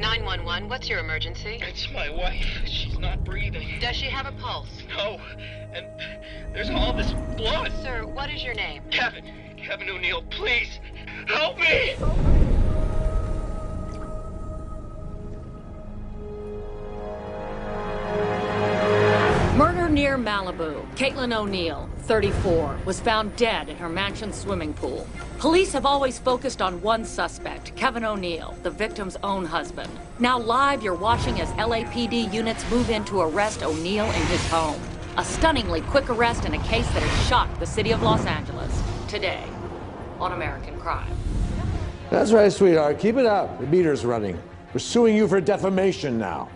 911, what's your emergency? It's my wife. She's not breathing. Does she have a pulse? No. And there's all this blood. Sir, what is your name? Kevin O'Neill, please, help me! Murder near Malibu. Caitlin O'Neill, 34, was found dead in her mansion swimming pool. Police have always focused on one suspect, Kevin O'Neill, the victim's own husband. Now live, you're watching as LAPD units move in to arrest O'Neill in his home. A stunningly quick arrest in a case that has shocked the city of Los Angeles. Today, on American Crime. That's right, sweetheart. Keep it up. The meter's running. We're suing you for defamation now.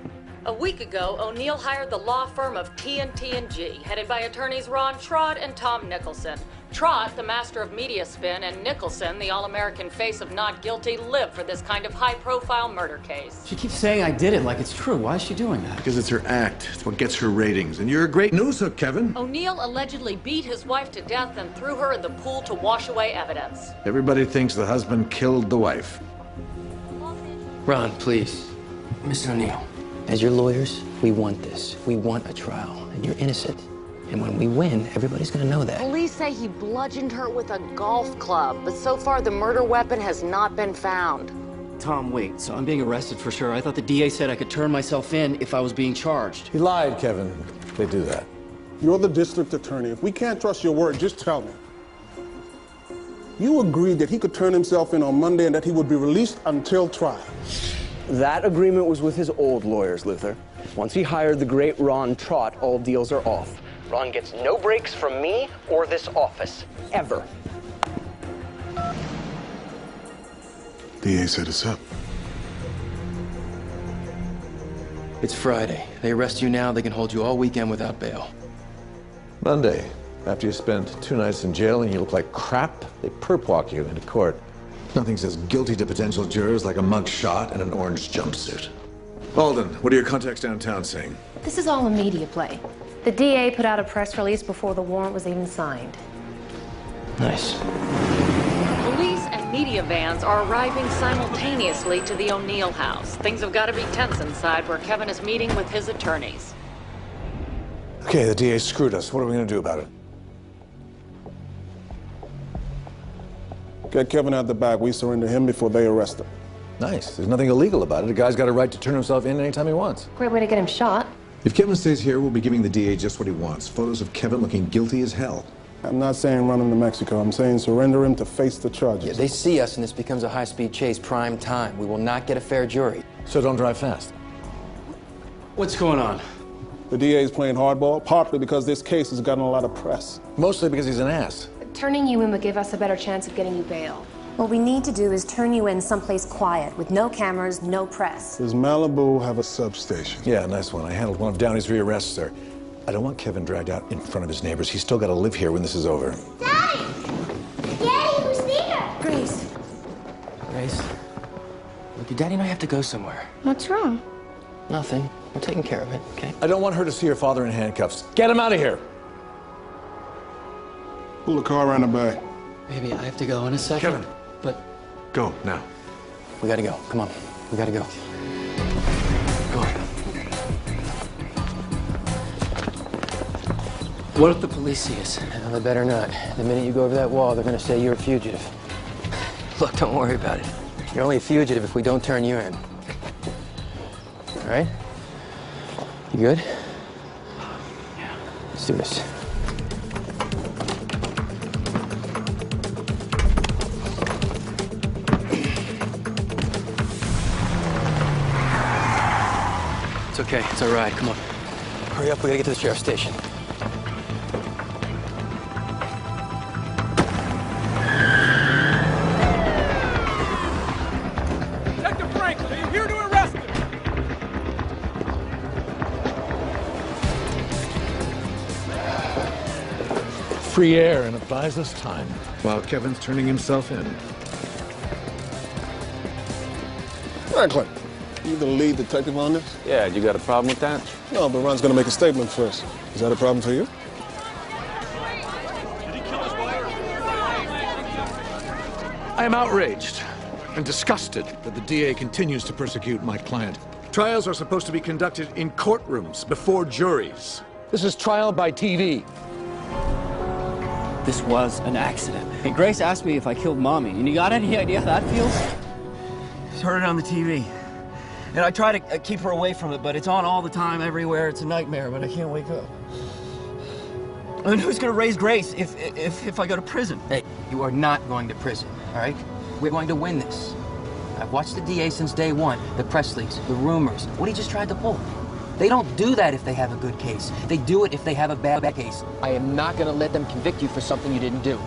A week ago, O'Neill hired the law firm of T&G, headed by attorneys Ron Trott and Tom Nicholson. Trott, the master of media spin, and Nicholson, the all-American face of not guilty, live for this kind of high-profile murder case. She keeps saying I did it like it's true. Why is she doing that? Because it's her act. It's what gets her ratings. And you're a great news hook, Kevin. O'Neill allegedly beat his wife to death and threw her in the pool to wash away evidence. Everybody thinks the husband killed the wife. Ron, please. Mr. O'Neill, as your lawyers, we want this. We want a trial, and you're innocent. And when we win, everybody's gonna know that. Police say he bludgeoned her with a golf club, but so far the murder weapon has not been found. Tom, wait. So I'm being arrested for sure. I thought the DA said I could turn myself in if I was being charged. He lied, Kevin. They do that. You're the district attorney. If we can't trust your word, just tell me. You agreed that he could turn himself in on Monday and that he would be released until trial. That agreement was with his old lawyers, Luther. Once he hired the great Ron Trott, all deals are off. Ron gets no breaks from me or this office, ever. DA set us up. It's Friday. They arrest you now, they can hold you all weekend without bail. Monday, after you spent 2 nights in jail and you look like crap, they perp walk you into court. Nothing says guilty to potential jurors like a mug shot and an orange jumpsuit. Alden, what are your contacts downtown saying? This is all a media play. The DA put out a press release before the warrant was even signed. Nice. Police and media vans are arriving simultaneously to the O'Neill house. Things have got to be tense inside where Kevin is meeting with his attorneys. Okay, the DA screwed us. What are we going to do about it? Get Kevin out the back. We surrender him before they arrest him. Nice. There's nothing illegal about it. A guy's got a right to turn himself in anytime he wants. Great way to get him shot. If Kevin stays here, we'll be giving the DA just what he wants. Photos of Kevin looking guilty as hell. I'm not saying run him to Mexico. I'm saying surrender him to face the charges. Yeah, they see us and this becomes a high-speed chase, prime time. We will not get a fair jury. So don't drive fast. What's going on? The DA is playing hardball, partly because this case has gotten a lot of press. Mostly because he's an ass. Turning you in would give us a better chance of getting you bail. What we need to do is turn you in someplace quiet, with no cameras, no press. Does Malibu have a substation? Yeah, nice one. I handled one of Downey's rearrests there. I don't want Kevin dragged out in front of his neighbors. He's still got to live here when this is over. Daddy! Daddy, who's there? Grace. Grace, look, your daddy and I have to go somewhere. What's wrong? Nothing. We're taking care of it, okay? I don't want her to see her father in handcuffs. Get him out of here! Pull the car around the back. Baby, I have to go in a second. Kevin. But Go, now. we gotta go. Come on. We gotta go. Go on. What if the police see us? Well, they better not. The minute you go over that wall, they're gonna say you're a fugitive. Look, don't worry about it. You're only a fugitive if we don't turn you in. All right? You good? Yeah. Let's do this. It's okay. It's all right. Come on. Hurry up. We gotta get to the sheriff's station. Detective Franklin, are you here to arrest him? Free air and it buys us time. While Kevin's turning himself in. Franklin, you the lead detective on this? Yeah, you got a problem with that? No, but Ron's gonna make a statement first. Is that a problem for you? I am outraged. and disgusted that the DA continues to persecute my client. Trials are supposed to be conducted in courtrooms before juries. This is trial by TV. This was an accident. Hey, Grace asked me if I killed Mommy, and you got any idea how that feels? Just heard it on the TV. And I try to keep her away from it, but it's on all the time, everywhere. It's a nightmare, but I can't wake up. And who's gonna raise Grace if I go to prison? Hey, you are not going to prison, all right? We're going to win this. I've watched the DA since day one. The press leaks, the rumors, what he just tried to pull. They don't do that if they have a good case. They do it if they have a bad case. I am not gonna let them convict you for something you didn't do.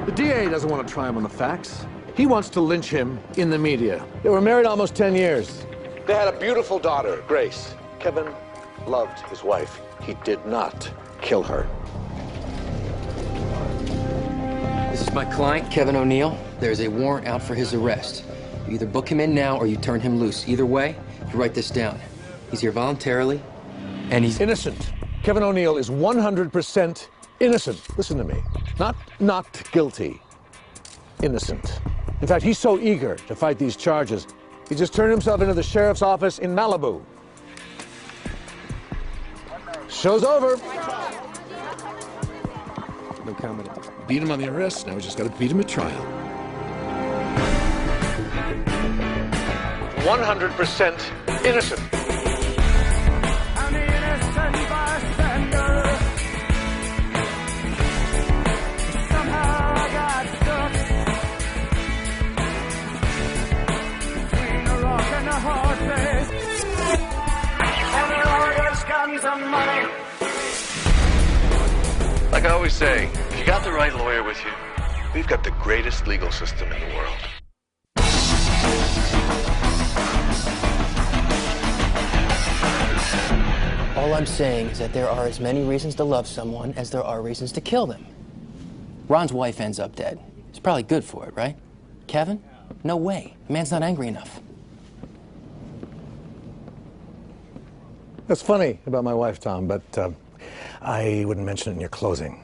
The DA doesn't want to try him on the facts. He wants to lynch him in the media. They were married almost 10 years. They had a beautiful daughter, Grace. Kevin loved his wife. He did not kill her. This is my client, Kevin O'Neill. There's a warrant out for his arrest. You either book him in now or you turn him loose. Either way, you write this down. He's here voluntarily, and he's innocent. Kevin O'Neill is 100% innocent. Listen to me. Not guilty. Innocent. In fact, he's so eager to fight these charges, he just turned himself into the sheriff's office in Malibu. Show's over. no comment. Beat him on the arrest, now we just got to beat him at trial. 100% innocent. I'm the innocent bystander. Somehow I got stuck between a rock and a hard place. And the lawyers got some money. Like I always say, if you got the right lawyer with you, we've got the greatest legal system in the world. All I'm saying is that there are as many reasons to love someone as there are reasons to kill them. Ron's wife ends up dead. He's probably good for it, right? Kevin? No way. The man's not angry enough. That's funny about my wife, Tom, but I wouldn't mention it in your closing.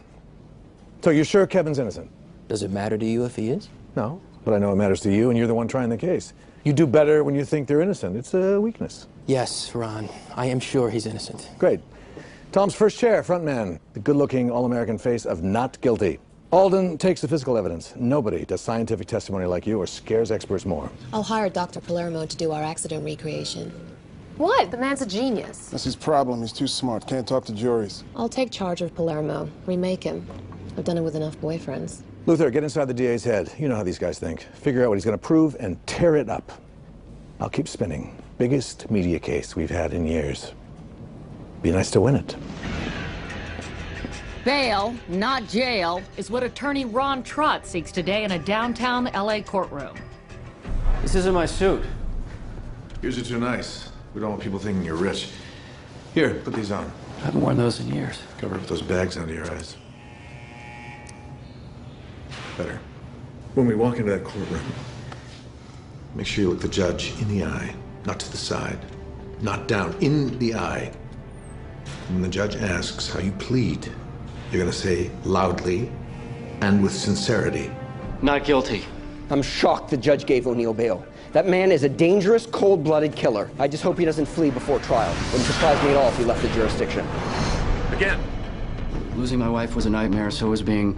So you're sure Kevin's innocent? Does it matter to you if he is? No, but I know it matters to you, and you're the one trying the case. You do better when you think they're innocent. It's a weakness. Yes, Ron. I am sure he's innocent. Great. Tom's first chair, front man, the good-looking, all-American face of not guilty. Alden takes the physical evidence. Nobody does scientific testimony like you or scares experts more. I'll hire Dr. Palermo to do our accident recreation. What? The man's a genius. That's his problem. He's too smart. Can't talk to juries. I'll take charge of Palermo, remake him. I've done it with enough boyfriends. Luther, get inside the DA's head. You know how these guys think. Figure out what he's going to prove and tear it up. I'll keep spinning. Biggest media case we've had in years. Be nice to win it. Bail, not jail, is what attorney Ron Trott seeks today in a downtown LA courtroom. This isn't my suit. Yours are too nice. We don't want people thinking you're rich. Here, put these on. I haven't worn those in years. Cover up those bags under your eyes. Better. When we walk into that courtroom, make sure you look the judge in the eye, not to the side, not down, in the eye. When the judge asks how you plead, you're gonna say loudly and with sincerity. Not guilty. I'm shocked the judge gave O'Neill bail. That man is a dangerous, cold-blooded killer. I just hope he doesn't flee before trial. Wouldn't surprise me at all if he left the jurisdiction. Again. Losing my wife was a nightmare, so was being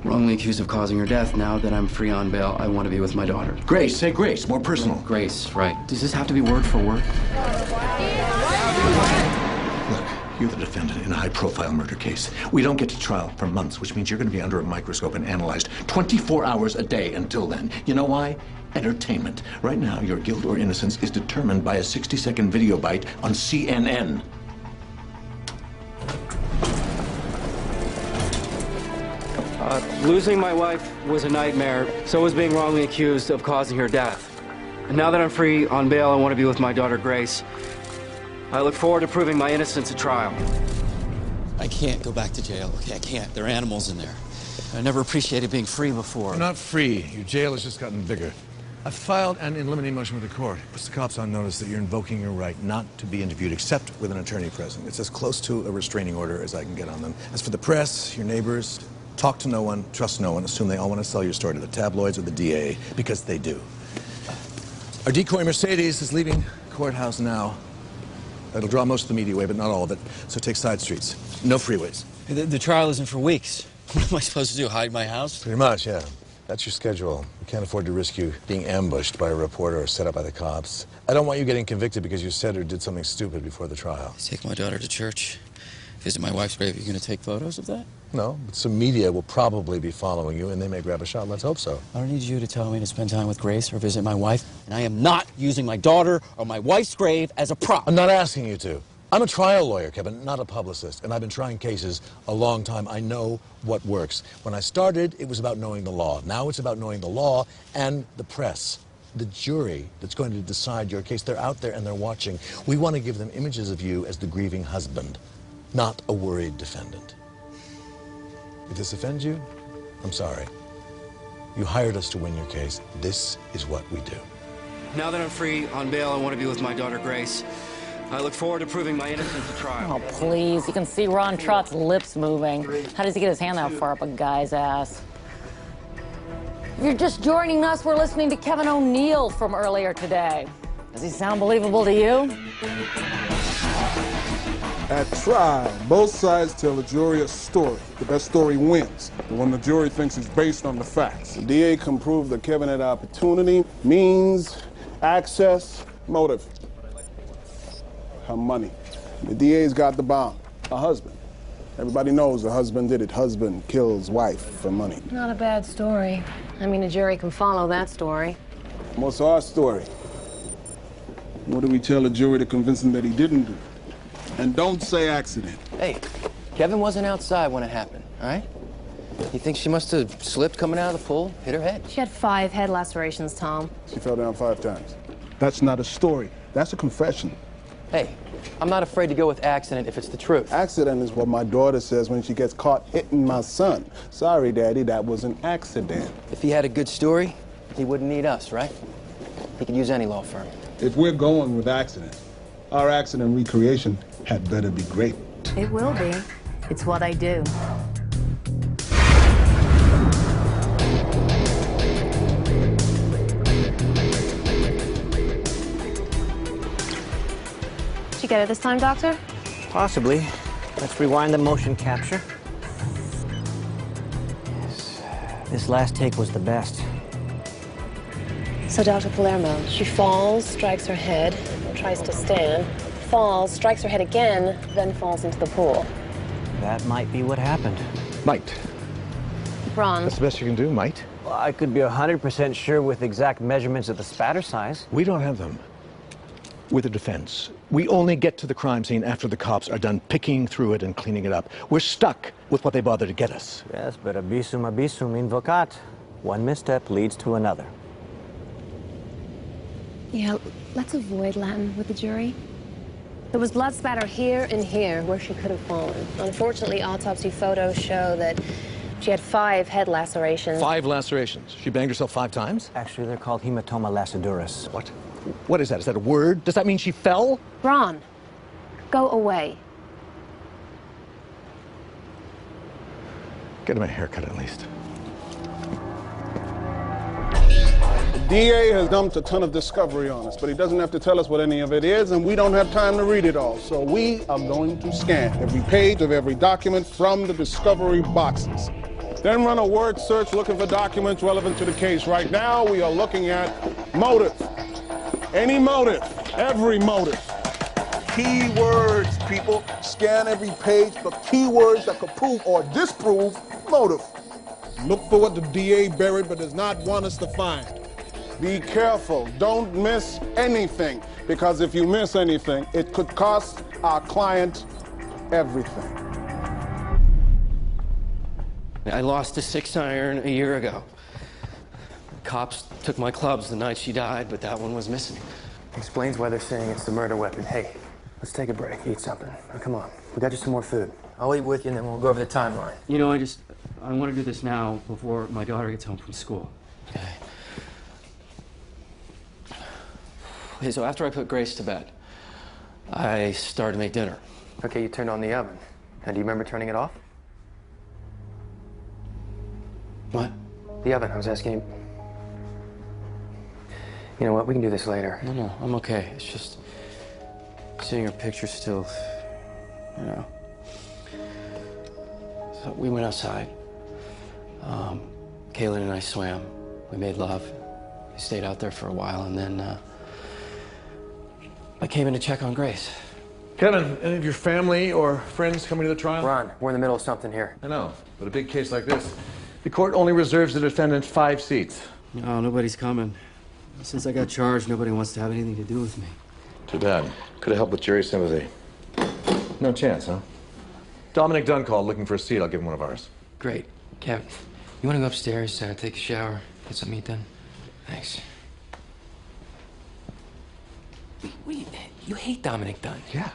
wrongly accused of causing her death. Now that I'm free on bail, I want to be with my daughter. Grace, say Grace, more personal. Grace, right. Does this have to be word for word? Look, you're the defendant in a high-profile murder case. We don't get to trial for months, which means you're going to be under a microscope and analyzed 24 hours a day until then. You know why? Entertainment. Right now, your guilt or innocence is determined by a 60-second video bite on CNN. Losing my wife was a nightmare, so was being wrongly accused of causing her death. And now that I'm free on bail, I want to be with my daughter, Grace. I look forward to proving my innocence at trial. I can't go back to jail, okay? I can't. There are animals in there. I never appreciated being free before. You're not free. Your jail has just gotten bigger. I've filed an in limine motion with the court. It puts the cops on notice that you're invoking your right not to be interviewed except with an attorney present. It's as close to a restraining order as I can get on them. As for the press, your neighbors, talk to no one, trust no one, assume they all want to sell your story to the tabloids or the DA, because they do. Our decoy Mercedes is leaving the courthouse now. It'll draw most of the media away, but not all of it, so take side streets. No freeways. The trial isn't for weeks. What am I supposed to do, hide my house? Pretty much, yeah. That's your schedule. We can't afford to risk you being ambushed by a reporter or set up by the cops. I don't want you getting convicted because you said or did something stupid before the trial. Take my daughter to church, visit my wife's grave. Are you going to take photos of that? No, but some media will probably be following you, and they may grab a shot. Let's hope so. I don't need you to tell me to spend time with Grace or visit my wife, and I am not using my daughter or my wife's grave as a prop. I'm not asking you to. I'm a trial lawyer, Kevin, not a publicist, and I've been trying cases a long time. I know what works. When I started, it was about knowing the law. Now it's about knowing the law and the press, the jury that's going to decide your case. They're out there and they're watching. We want to give them images of you as the grieving husband, not a worried defendant. If this offends you, I'm sorry. You hired us to win your case. This is what we do. Now that I'm free on bail, I want to be with my daughter Grace. I look forward to proving my innocence at trial. Oh, please. You can see Ron Trott's lips moving. How does he get his hand that far up a guy's ass? If you're just joining us, we're listening to Kevin O'Neill from earlier today. Does he sound believable to you? At trial, both sides tell the jury a story. The best story wins. The one the jury thinks is based on the facts. The DA can prove that Kevin had opportunity, means, access, motive. Her money. The DA's got the bomb. Her husband. Everybody knows the husband did it. Husband kills wife for money. Not a bad story. I mean, a jury can follow that story. What's our story? What do we tell the jury to convince them that he didn't do it? And don't say accident. Hey, Kevin wasn't outside when it happened, all right? You think she must have slipped coming out of the pool, hit her head? She had 5 head lacerations, Tom. She fell down 5 times. That's not a story. That's a confession. Hey, I'm not afraid to go with accident if it's the truth. Accident is what my daughter says when she gets caught hitting my son. Sorry, Daddy, that was an accident. If he had a good story, he wouldn't need us, right? He could use any law firm. If we're going with accident, our accident recreation had better be great. It will be. It's what I do. Did you get it this time, Doctor? Possibly. Let's rewind the motion capture. Yes. This last take was the best. So, Dr. Palermo, she falls, strikes her head, tries to stand, falls, strikes her head again, then falls into the pool. That might be what happened. Might. Ron. That's the best you can do, might. Well, I could be 100% sure with exact measurements of the spatter size. We don't have them. With the defense. We only get to the crime scene after the cops are done picking through it and cleaning it up. We're stuck with what they bother to get us. Yes, but abisum invocat. One misstep leads to another. Yeah, let's avoid Latin with the jury. There was blood spatter here and here where she could have fallen. Unfortunately, autopsy photos show that she had 5 head lacerations. 5 lacerations? She banged herself 5 times? Actually, they're called hematoma laceduris. What? What is that? Is that a word? Does that mean she fell? Ron, go away. Get him a haircut at least. The DA has dumped a ton of discovery on us, but he doesn't have to tell us what any of it is, and we don't have time to read it all. So we are going to scan every page of every document from the discovery boxes. Then run a word search looking for documents relevant to the case. Right now, we are looking at motive. Any motive, every motive. Keywords, people. Scan every page for keywords that could prove or disprove motive. Look for what the DA buried but does not want us to find. Be careful. Don't miss anything, because if you miss anything, it could cost our client everything. I lost a 6-iron a year ago. Cops took my clubs the night she died, but that one was missing. Explains why they're saying it's the murder weapon. Hey, let's take a break, eat something. Now, come on, we got you some more food. I'll eat with you and then we'll go over the timeline. You know, I want to do this now before my daughter gets home from school. Okay. Okay, so after I put Grace to bed, I started to make dinner. Okay, you turned on the oven. And do you remember turning it off? What? The oven, I was asking you. You know what, we can do this later. No, I'm okay. It's just seeing her picture still, you know. So we went outside. Caitlin and I swam. We made love. We stayed out there for a while, and then I came in to check on Grace. Kevin, any of your family or friends coming to the trial? Ron, we're in the middle of something here. I know, but a big case like this, the court only reserves the defendant 5 seats. No, nobody's coming. Since I got charged, nobody wants to have anything to do with me. Too bad. Could have helped with jury sympathy. No chance, huh? Dominic Dunn called looking for a seat. I'll give him one of ours. Great. Kevin, you want to go upstairs, take a shower, get some meat done? Thanks. Wait, you hate Dominic Dunn? Yeah,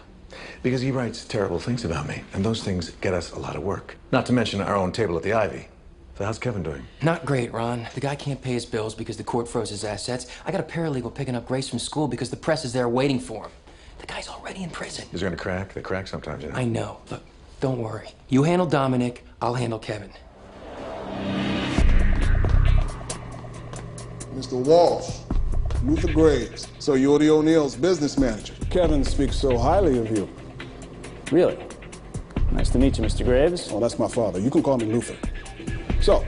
because he writes terrible things about me, and those things get us a lot of work. Not to mention our own table at the Ivy. So how's Kevin doing? Not great, Ron. The guy can't pay his bills because the court froze his assets. I got a paralegal picking up Grace from school because the press is there waiting for him. The guy's already in prison. He's gonna crack. They crack sometimes, you know. I know. Look, don't worry. You handle Dominic, I'll handle Kevin. Mr. Walsh, Luther Graves. So you're the O'Neill's business manager. Kevin speaks so highly of you. Really? Nice to meet you, Mr. Graves. Oh, that's my father. You can call me Luther. So,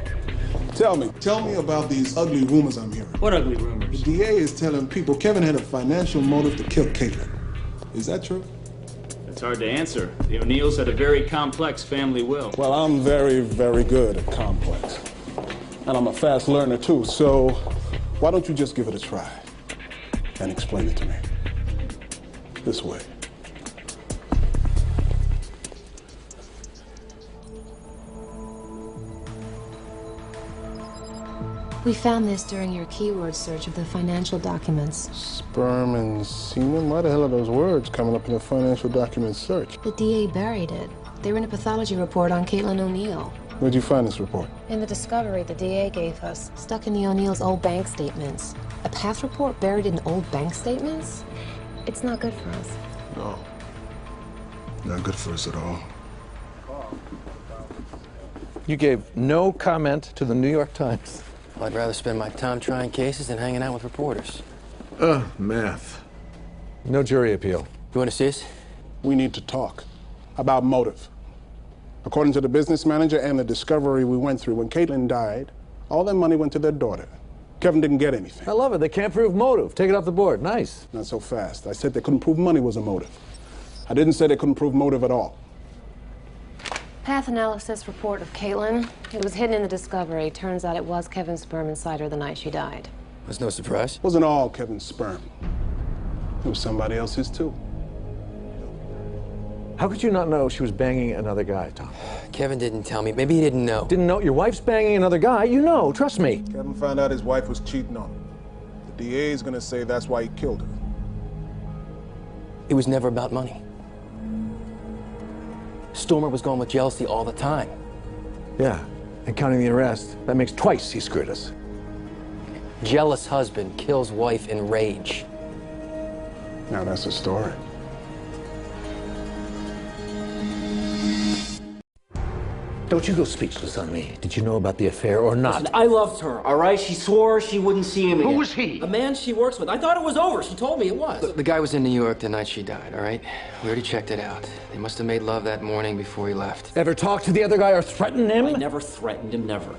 tell me about these ugly rumors I'm hearing. What ugly rumors? The DA is telling people Kevin had a financial motive to kill Caitlin. Is that true? It's hard to answer. The O'Neills had a very complex family will. Well, I'm very, very good at complex. And I'm a fast learner, too, so why don't you just give it a try and explain it to me? This way. We found this during your keyword search of the financial documents. Sperm and semen? Why the hell are those words coming up in the financial documents search? The DA buried it. They were in a pathology report on Caitlin O'Neill. Where'd you find this report? In the discovery the DA gave us, stuck in the O'Neills' old bank statements. A path report buried in old bank statements? It's not good for us. No. Not good for us at all. You gave no comment to the New York Times. Well, I'd rather spend my time trying cases than hanging out with reporters. Math. No jury appeal. You want to see us? We need to talk about motive. According to the business manager and the discovery we went through, when Caitlin died, all their money went to their daughter. Kevin didn't get anything. I love it. They can't prove motive. Take it off the board. Nice. Not so fast. I said they couldn't prove money was a motive. I didn't say they couldn't prove motive at all. Path analysis report of Caitlin. It was hidden in the discovery. Turns out it was Kevin's sperm inside her the night she died. That's no surprise. It wasn't all Kevin's sperm. It was somebody else's, too. How could you not know she was banging another guy, Tom? Kevin didn't tell me. Maybe he didn't know. Didn't know? Your wife's banging another guy. You know. Trust me. Kevin found out his wife was cheating on him. The DA is going to say that's why he killed her. It was never about money. Stormer was going with jealousy all the time. Yeah, and counting the arrest, that makes twice he screwed us. Jealous husband kills wife in rage. Now that's a story. Don't you go speechless on me. Did you know about the affair or not? Listen, I loved her, all right? She swore she wouldn't see him again. Who was he? A man she works with. I thought it was over. She told me it was. Look, the guy was in New York the night she died, all right? We already checked it out. They must have made love that morning before he left. Ever talk to the other guy or threaten him? I never threatened him, never.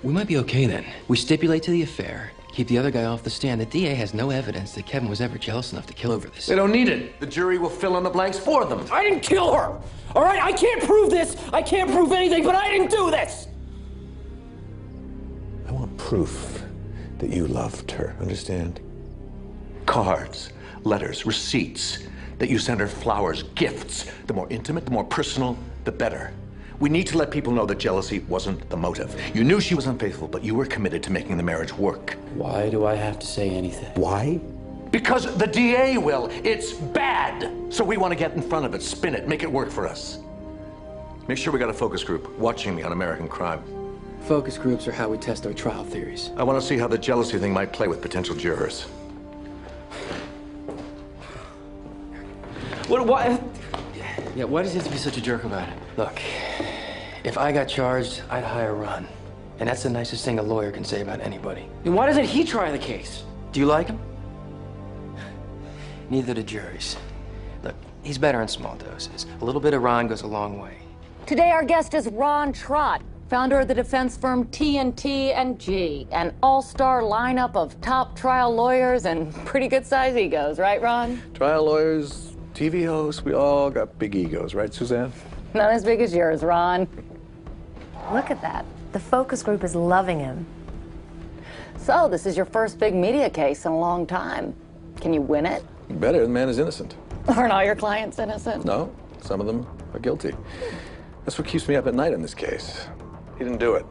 We might be okay then. We stipulate to the affair, keep the other guy off the stand. The DA has no evidence that Kevin was ever jealous enough to kill over this. They don't need it. The jury will fill in the blanks for them. I didn't kill her! All right, I can't prove this. I can't prove anything, but I didn't do this. I want proof that you loved her, understand? Cards, letters, receipts, that you sent her flowers, gifts. The more intimate, the more personal, the better. We need to let people know that jealousy wasn't the motive. You knew she was unfaithful, but you were committed to making the marriage work. Why do I have to say anything? Why? Because the DA will. It's bad. So we want to get in front of it, spin it, make it work for us. Make sure we got a focus group watching me on American crime. Focus groups are how we test our trial theories. I want to see how the jealousy thing might play with potential jurors. What? Yeah, why does he have to be such a jerk about it? Look, if I got charged, I'd hire Ron. And that's the nicest thing a lawyer can say about anybody. Then why doesn't he try the case? Do you like him? Neither do juries. Look, he's better in small doses. A little bit of Ron goes a long way. Today our guest is Ron Trott, founder of the defense firm T&T&G, an all-star lineup of top trial lawyers and pretty good size egos, right, Ron? Trial lawyers, TV hosts, we all got big egos, right, Suzanne? Not as big as yours, Ron. Look at that. The focus group is loving him. So, this is your first big media case in a long time. Can you win it? Better, the man is innocent. Aren't all your clients innocent? No, some of them are guilty. That's what keeps me up at night in this case. He didn't do it.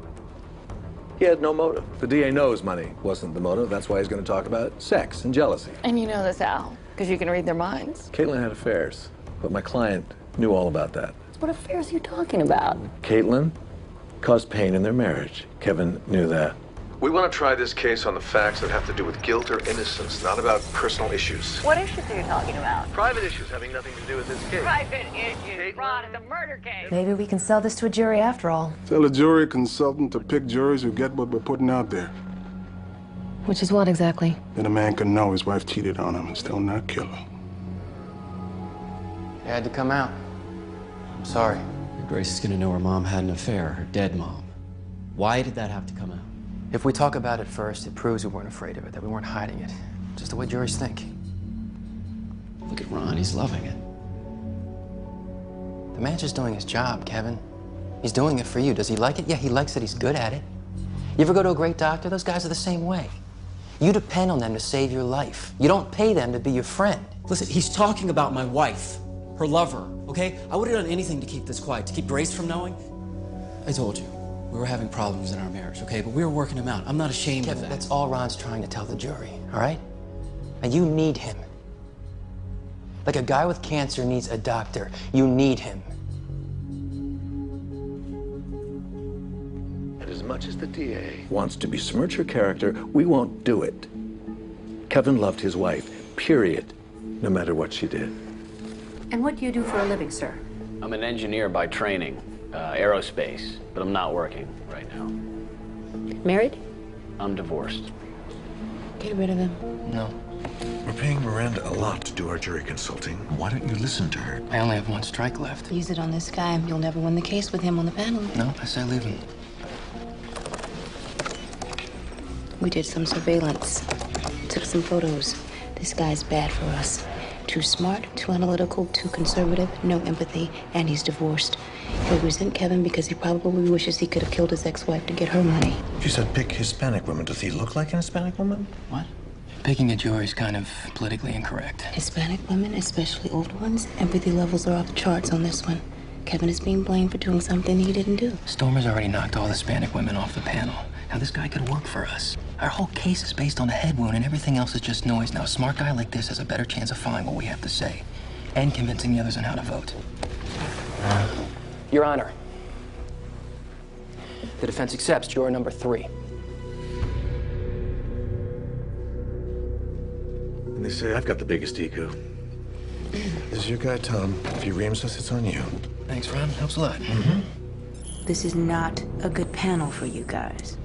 He had no motive. The DA knows money wasn't the motive. That's why he's going to talk about sex and jealousy. And you know this, Al, because you can read their minds. Caitlin had affairs, but my client knew all about that. What affairs are you talking about? Caitlin caused pain in their marriage. Kevin knew that. We want to try this case on the facts that have to do with guilt or innocence, not about personal issues. What issues are you talking about? Private issues having nothing to do with this case. Private issues, Ron, it's a murder case. Maybe we can sell this to a jury after all. Tell a jury consultant to pick juries who get what we're putting out there. Which is what exactly? Then a man can know his wife cheated on him and still not kill her. It had to come out. I'm sorry. Grace is gonna know her mom had an affair, her dead mom. Why did that have to come out? If we talk about it first, it proves we weren't afraid of it, that we weren't hiding it. Just the way juries think. Look at Ron, he's loving it. The man's just doing his job, Kevin. He's doing it for you. Does he like it? Yeah, he likes it. He's good at it. You ever go to a great doctor? Those guys are the same way. You depend on them to save your life. You don't pay them to be your friend. Listen, he's talking about my wife, her lover, okay? I would have done anything to keep this quiet, to keep Grace from knowing. I told you, we were having problems in our marriage, okay? But we were working them out. I'm not ashamed of that. That's all Ron's trying to tell the jury, all right? And you need him. Like a guy with cancer needs a doctor. You need him. And as much as the DA wants to besmirch her character, we won't do it. Kevin loved his wife, period, no matter what she did. And what do you do for a living, sir? I'm an engineer by training, aerospace, but I'm not working right now. Married? I'm divorced. Get rid of him. No. We're paying Miranda a lot to do our jury consulting. Why don't you listen to her? I only have one strike left. Use it on this guy. You'll never win the case with him on the panel. No, I say leave him. We did some surveillance. Took some photos. This guy's bad for us. Too smart, too analytical, too conservative, no empathy, and he's divorced. He'll resent Kevin because he probably wishes he could have killed his ex-wife to get her money. You said pick Hispanic women. Does he look like an Hispanic woman? What? Picking a jury is kind of politically incorrect. Hispanic women, especially older ones, empathy levels are off the charts on this one. Kevin is being blamed for doing something he didn't do. Stormer's already knocked all Hispanic women off the panel. Now, this guy could work for us. Our whole case is based on a head wound, and everything else is just noise. Now, a smart guy like this has a better chance of following what we have to say and convincing the others on how to vote. Your Honor, the defense accepts juror number 3. And they say I've got the biggest ego. This is your guy, Tom. If he reams us, it's on you. Thanks, Ron. Helps a lot. Mm-hmm. This is not a good panel for you guys.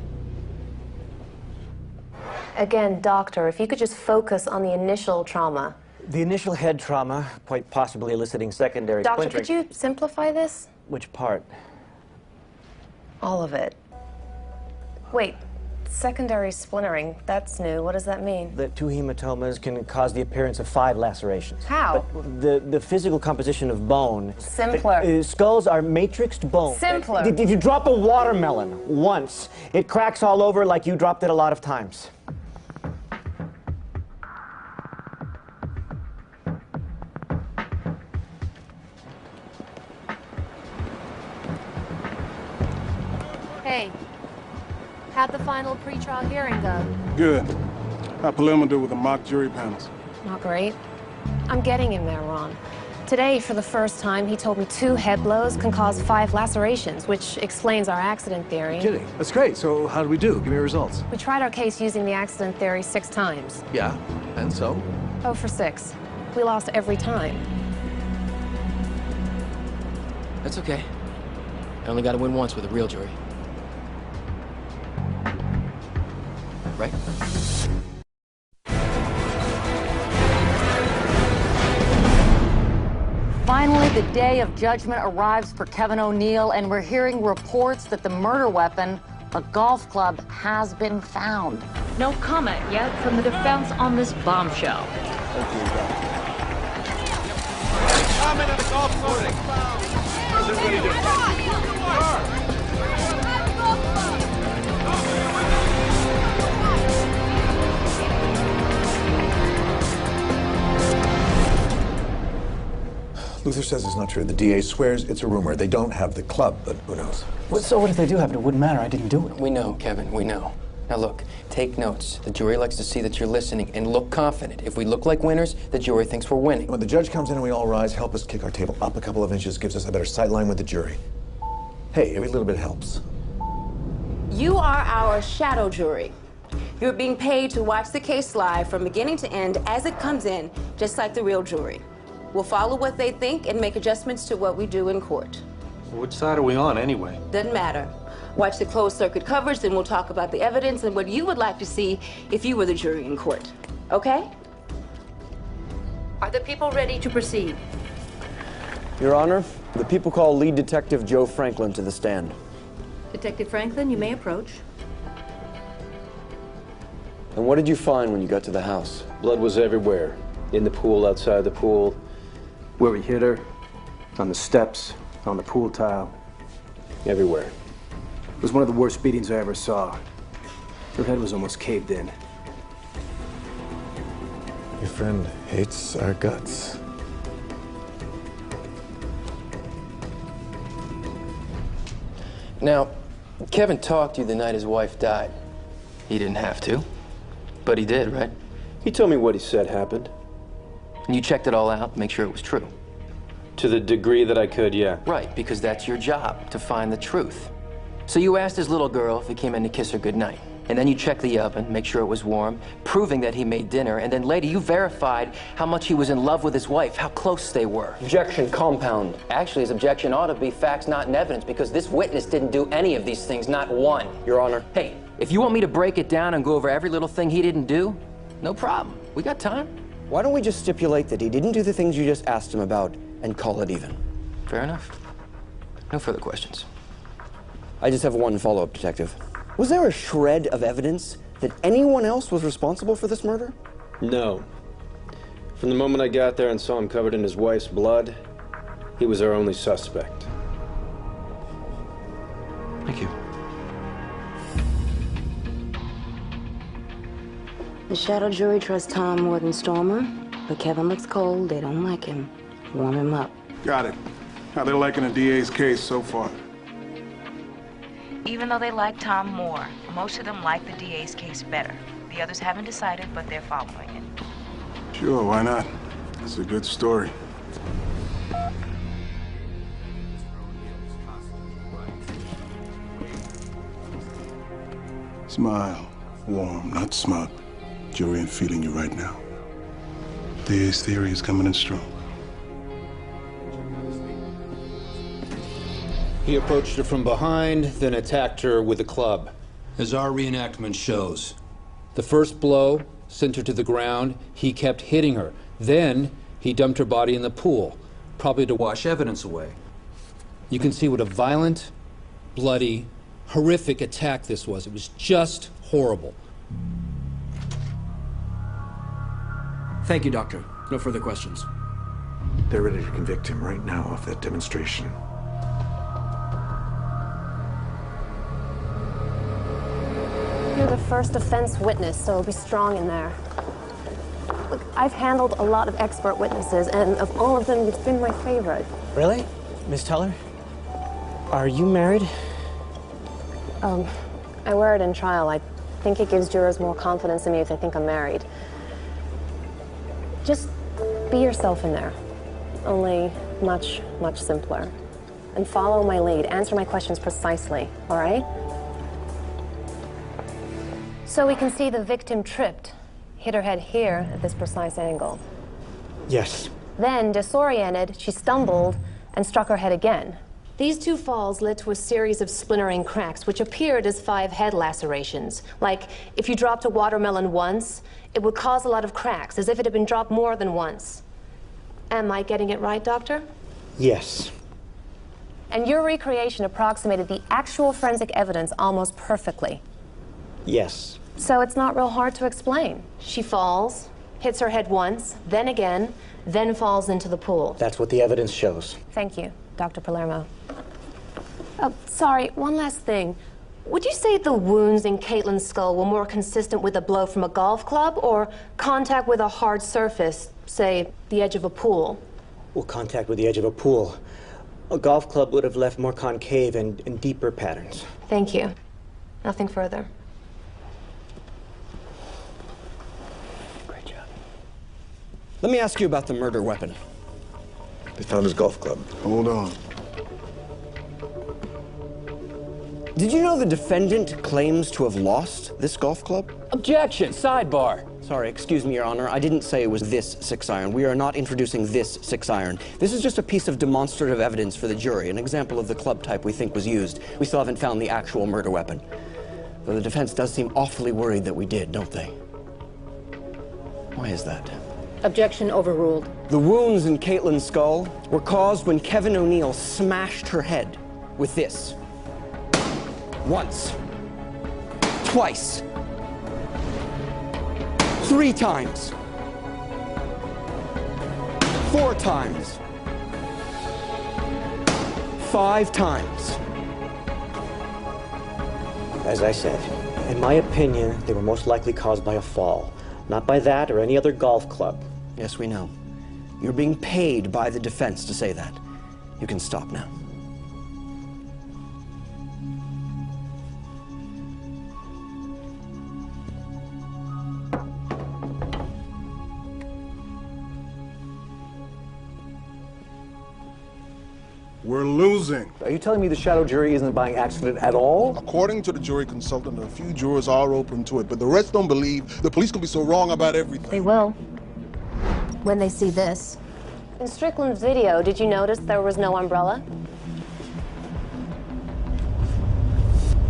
Again, doctor, if you could just focus on the initial trauma. The initial head trauma, quite possibly eliciting secondary Doctor, splintering. could you simplify this? Which part? All of it. Wait, secondary splintering, that's new. What does that mean? The 2 hematomas can cause the appearance of 5 lacerations. How? But the physical composition of bone... Simpler. Skulls are matrixed bone. Simpler. If you drop a watermelon once, it cracks all over like you dropped it a lot of times. Hey, how'd the final pretrial hearing go? Good. How preliminary with the mock jury panels? Not great. I'm getting him there, Ron. Today, for the first time, he told me 2 head blows can cause 5 lacerations, which explains our accident theory. Kidding. That's great. So how did we do? Give me your results. We tried our case using the accident theory 6 times. Yeah. And so? 0 for 6. We lost every time. That's okay. I only got to win once with a real jury. Right? Finally, the day of judgment arrives for Kevin O'Neill, and we're hearing reports that the murder weapon, a golf club, has been found. No comment yet from the defense on this bombshell. Comment on the golf club found. How's everybody doing? Luther says it's not true. The DA swears it's a rumor. They don't have the club, but who knows? Well, so what if they do have it? It wouldn't matter. I didn't do it. We know, Kevin, we know. Now look, take notes. The jury likes to see that you're listening and look confident. If we look like winners, the jury thinks we're winning. When the judge comes in and we all rise, help us kick our table up a couple of inches, gives us a better sight line with the jury. Hey, every little bit helps. You are our shadow jury. You're being paid to watch the case live from beginning to end as it comes in, just like the real jury. We'll follow what they think and make adjustments to what we do in court. Which side are we on, anyway? Doesn't matter. Watch the closed-circuit coverage, then we'll talk about the evidence and what you would like to see if you were the jury in court. Okay? Are the people ready to proceed? Your Honor, the people call lead detective Joe Franklin to the stand. Detective Franklin, you may approach. And what did you find when you got to the house? Blood was everywhere. In the pool, outside the pool, where we hit her, on the steps, on the pool tile, everywhere. It was one of the worst beatings I ever saw. Her head was almost caved in. Your friend hates our guts. Now, Kevin talked to you the night his wife died. He didn't have to, but he did, right? He told me what he said happened. And you checked it all out, make sure it was true. To the degree that I could, yeah. Right, because that's your job, to find the truth. So you asked his little girl if he came in to kiss her goodnight. And then you checked the oven, make sure it was warm, proving that he made dinner. And then later you verified how much he was in love with his wife, how close they were. Objection, compound. Actually, his objection ought to be facts, not in evidence, because this witness didn't do any of these things, not one. Your Honor. Hey, if you want me to break it down and go over every little thing he didn't do, no problem. We got time. Why don't we just stipulate that he didn't do the things you just asked him about and call it even? Fair enough. No further questions. I just have one follow-up, Detective. Was there a shred of evidence that anyone else was responsible for this murder? No. From the moment I got there and saw him covered in his wife's blood, he was our only suspect. Thank you. The shadow jury trusts Tom more than Stormer, but Kevin looks cold. They don't like him. Warm him up. Got it. How they liking the DA's case so far? Even though they like Tom more, most of them like the DA's case better. The others haven't decided, but they're following it. Sure, why not? It's a good story. Smile. Warm, not smug. Jury ain't feeling you right now. DA's theory is coming in strong. He approached her from behind, then attacked her with a club. As our reenactment shows. The first blow sent her to the ground. He kept hitting her. Then he dumped her body in the pool, probably to wash evidence away. You can see what a violent, bloody, horrific attack this was. It was just horrible. Thank you, Doctor. No further questions. They're ready to convict him right now of that demonstration. You're the first defense witness, so it'll be strong in there. Look, I've handled a lot of expert witnesses, and of all of them, it's been my favorite. Really? Miss Teller? Are you married? I wear it in trial. I think it gives jurors more confidence in me if they think I'm married. Just be yourself in there, only much, much simpler. And follow my lead. Answer my questions precisely, all right? So we can see the victim tripped, hit her head here at this precise angle. Yes. Then, disoriented, she stumbled and struck her head again. These two falls led to a series of splintering cracks, which appeared as 5 head lacerations. Like, if you dropped a watermelon once, it would cause a lot of cracks, as if it had been dropped more than once. Am I getting it right, Doctor? Yes. And your recreation approximated the actual forensic evidence almost perfectly. Yes. So it's not real hard to explain. She falls, hits her head once, then again, then falls into the pool. That's what the evidence shows. Thank you, Dr. Palermo. Oh, sorry, one last thing. Would you say the wounds in Caitlin's skull were more consistent with a blow from a golf club or contact with a hard surface, say, the edge of a pool? Well, contact with the edge of a pool. A golf club would have left more concave and deeper patterns. Thank you. Nothing further. Great job. Let me ask you about the murder weapon. They found his golf club. Hold on. Did you know the defendant claims to have lost this golf club? Objection! Sidebar! Sorry, excuse me, Your Honor. I didn't say it was this 6-iron. We are not introducing this 6-iron. This is just a piece of demonstrative evidence for the jury, an example of the club type we think was used. We still haven't found the actual murder weapon. Though the defense does seem awfully worried that we did, don't they? Why is that? Objection overruled. The wounds in Caitlin's skull were caused when Kevin O'Neill smashed her head with this. Once. Twice. 3 times. 4 times. 5 times. As I said, in my opinion, they were most likely caused by a fall, not by that or any other golf club. Yes, we know. You're being paid by the defense to say that. You can stop now. We're losing. Are you telling me the shadow jury isn't buying accident at all? According to the jury consultant, a few jurors are open to it, but the rest don't believe the police can be so wrong about everything. They will. When they see this. In Strickland's video, did you notice there was no umbrella?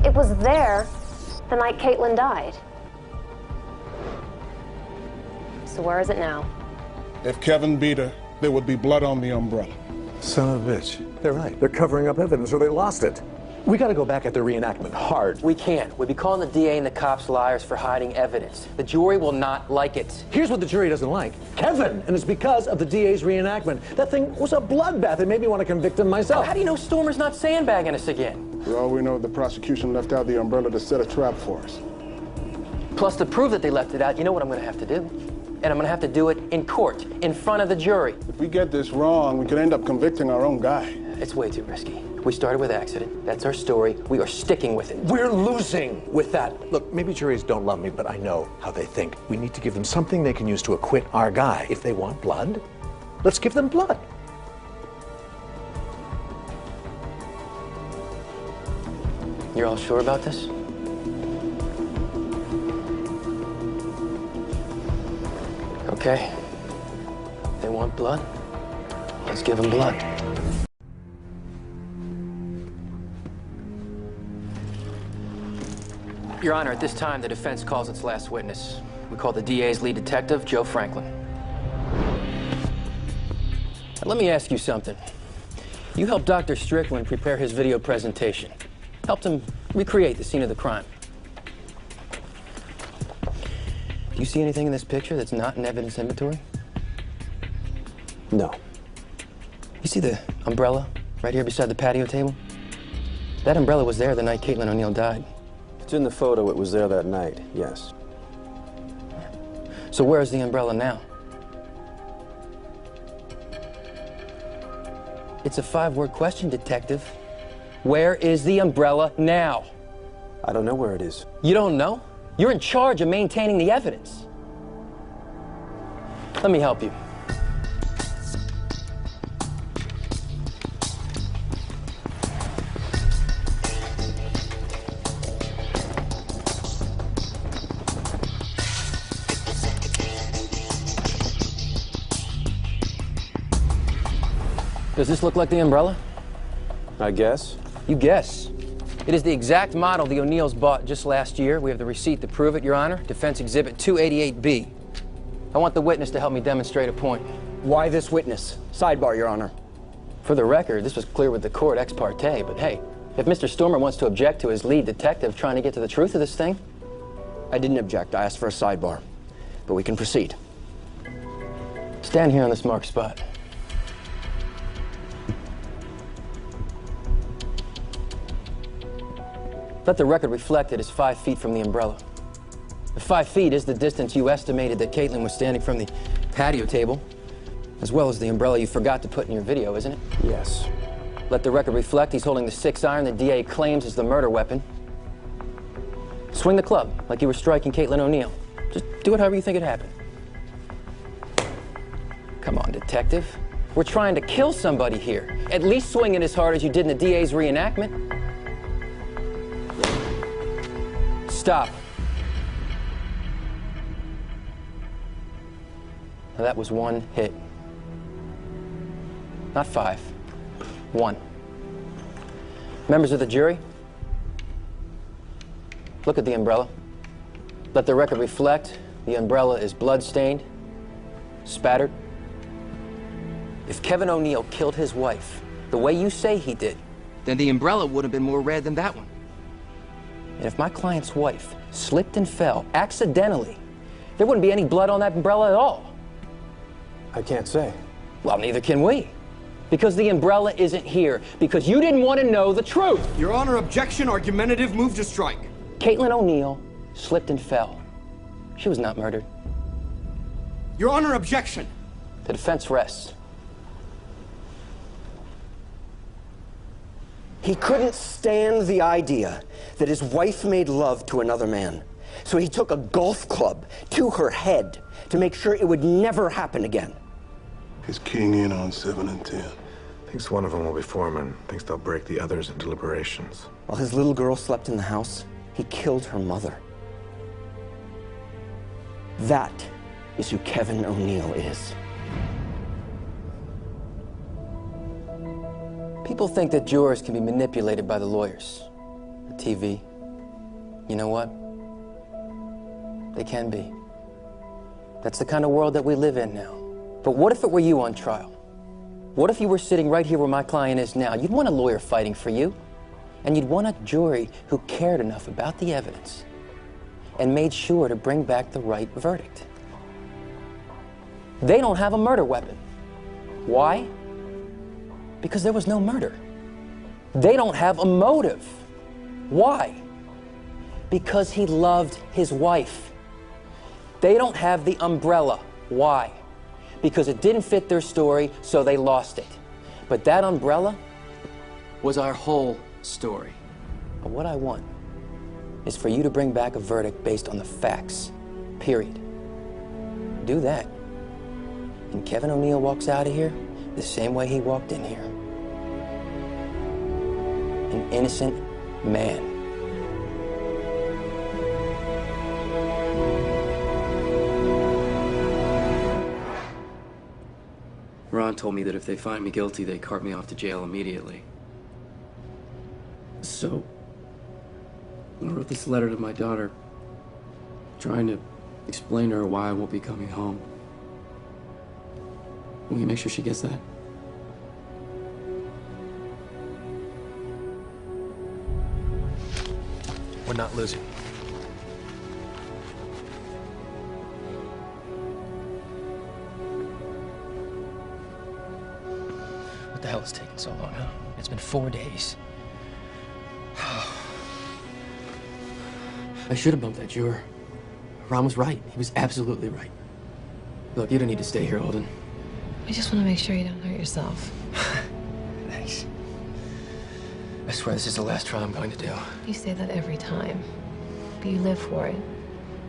It was there the night Caitlin died. So where is it now? If Kevin beat her, there would be blood on the umbrella. Son of a bitch. They're right. They're covering up evidence or they lost it. We gotta go back at the reenactment hard. We can't. We'd be calling the DA and the cops liars for hiding evidence. The jury will not like it. Here's what the jury doesn't like. Kevin! And it's because of the DA's reenactment. That thing was a bloodbath. It made me want to convict him myself. How do you know Stormer's not sandbagging us again? For all we know, the prosecution left out the umbrella to set a trap for us. Plus, to prove that they left it out, you know what I'm going to have to do? And I'm going to have to do it in court, in front of the jury. If we get this wrong, we could end up convicting our own guy. It's way too risky. We started with accident. That's our story. We are sticking with it. We're losing with that. Look, maybe juries don't love me, but I know how they think. We need to give them something they can use to acquit our guy. If they want blood, let's give them blood. You're all sure about this? Okay. They want blood? Let's give them blood. Your Honor, at this time, the defense calls its last witness. We call the DA's lead detective, Joe Franklin. Now, let me ask you something. You helped Dr. Strickland prepare his video presentation. Helped him recreate the scene of the crime. Do you see anything in this picture that's not in evidence inventory? No. You see the umbrella right here beside the patio table? That umbrella was there the night Caitlin O'Neill died. It's in the photo. It was there that night, yes. So where's the umbrella now? It's a 5-word question, detective. Where is the umbrella now? I don't know where it is. You don't know? You're in charge of maintaining the evidence. Let me help you. Does this look like the umbrella? I guess. You guess. It is the exact model the O'Neills bought just last year. We have the receipt to prove it, Your Honor. Defense Exhibit 288B. I want the witness to help me demonstrate a point. Why this witness? Sidebar, Your Honor. For the record, this was clear with the court ex parte, but hey, if Mr. Stormer wants to object to his lead detective trying to get to the truth of this thing... I didn't object. I asked for a sidebar. But we can proceed. Stand here on this marked spot. Let the record reflect it is 5 feet from the umbrella. The 5 feet is the distance you estimated that Caitlin was standing from the patio table, as well as the umbrella you forgot to put in your video, isn't it? Yes. Let the record reflect he's holding the 6-iron the DA claims is the murder weapon. Swing the club like you were striking Caitlin O'Neill. Just do it however you think it happened. Come on, detective. We're trying to kill somebody here. At least swing it as hard as you did in the DA's reenactment. Stop. Now that was 1 hit. Not 5. 1. Members of the jury, look at the umbrella. Let the record reflect the umbrella is blood-stained, spattered. If Kevin O'Neill killed his wife the way you say he did, then the umbrella would have been more red than that one. And if my client's wife slipped and fell accidentally, there wouldn't be any blood on that umbrella at all. I can't say. Well, neither can we. Because the umbrella isn't here. Because you didn't want to know the truth. Your Honor, objection, argumentative, move to strike. Caitlin O'Neill slipped and fell. She was not murdered. Your Honor, objection. The defense rests. He couldn't stand the idea that his wife made love to another man. So he took a golf club to her head to make sure it would never happen again. He's keying in on 7 and 10. Thinks one of them will be foreman. Thinks they'll break the others in deliberations. While his little girl slept in the house, he killed her mother. That is who Kevin O'Neill is. People think that jurors can be manipulated by the lawyers, the TV. You know what? They can be. That's the kind of world that we live in now. But what if it were you on trial? What if you were sitting right here where my client is now? You'd want a lawyer fighting for you. And you'd want a jury who cared enough about the evidence and made sure to bring back the right verdict. They don't have a murder weapon. Why? Because there was no murder. They don't have a motive. Why? Because he loved his wife. They don't have the umbrella. Why? Because it didn't fit their story, so they lost it. But that umbrella was our whole story. But what I want is for you to bring back a verdict based on the facts, period. Do that. And Kevin O'Neill walks out of here the same way he walked in here. An innocent man. Ron told me that if they find me guilty, they cart me off to jail immediately. So, I wrote this letter to my daughter, trying to explain to her why I won't be coming home. Will you make sure she gets that? We're not losing. What the hell is taking so long, huh? It's been 4 days. I should have bumped that juror. Ron was right. He was absolutely right. Look, you don't need to stay here, Alden. I just want to make sure you don't hurt yourself. Thanks. I swear this is the last trial I'm going to do. You say that every time, but you live for it.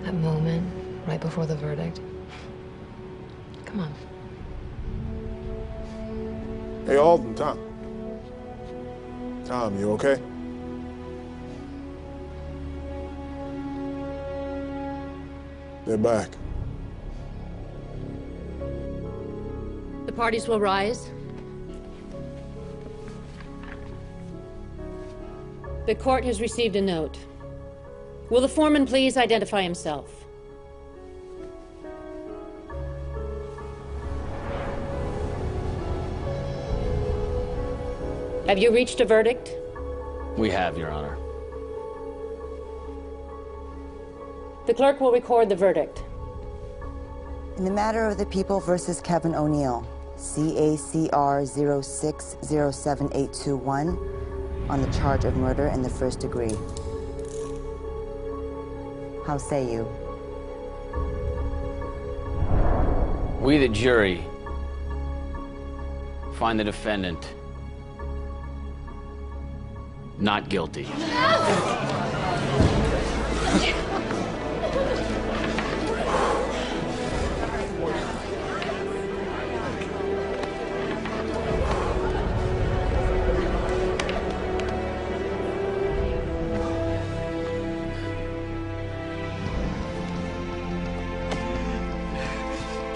That moment, right before the verdict. Come on. Hey, Alden, Tom. Tom, you okay? They're back. The parties will rise. The court has received a note. Will the foreman please identify himself? Have you reached a verdict? We have, Your Honor. The clerk will record the verdict. In the matter of the People versus Kevin O'Neill, CACR 0607821, on the charge of murder in the first degree. How say you? We, the jury, find the defendant not guilty.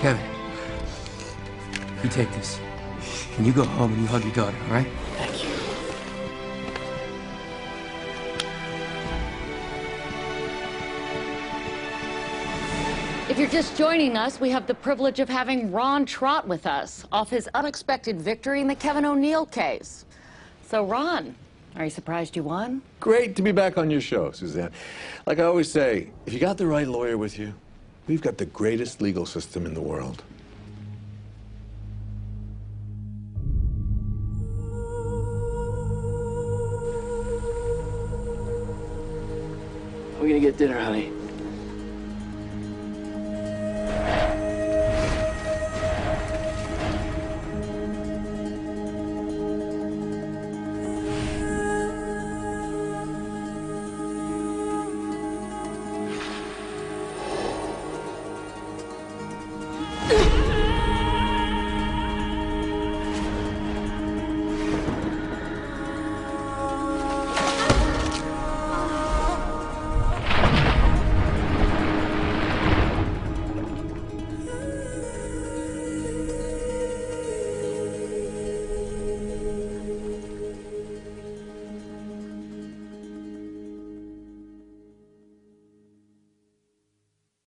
Kevin, you take this. And you go home and you hug your daughter, all right? Thank you. If you're just joining us, we have the privilege of having Ron Trott with us off his unexpected victory in the Kevin O'Neill case. So, Ron, are you surprised you won? Great to be back on your show, Suzanne. Like I always say, if you got the right lawyer with you, we've got the greatest legal system in the world. We're gonna get dinner, honey.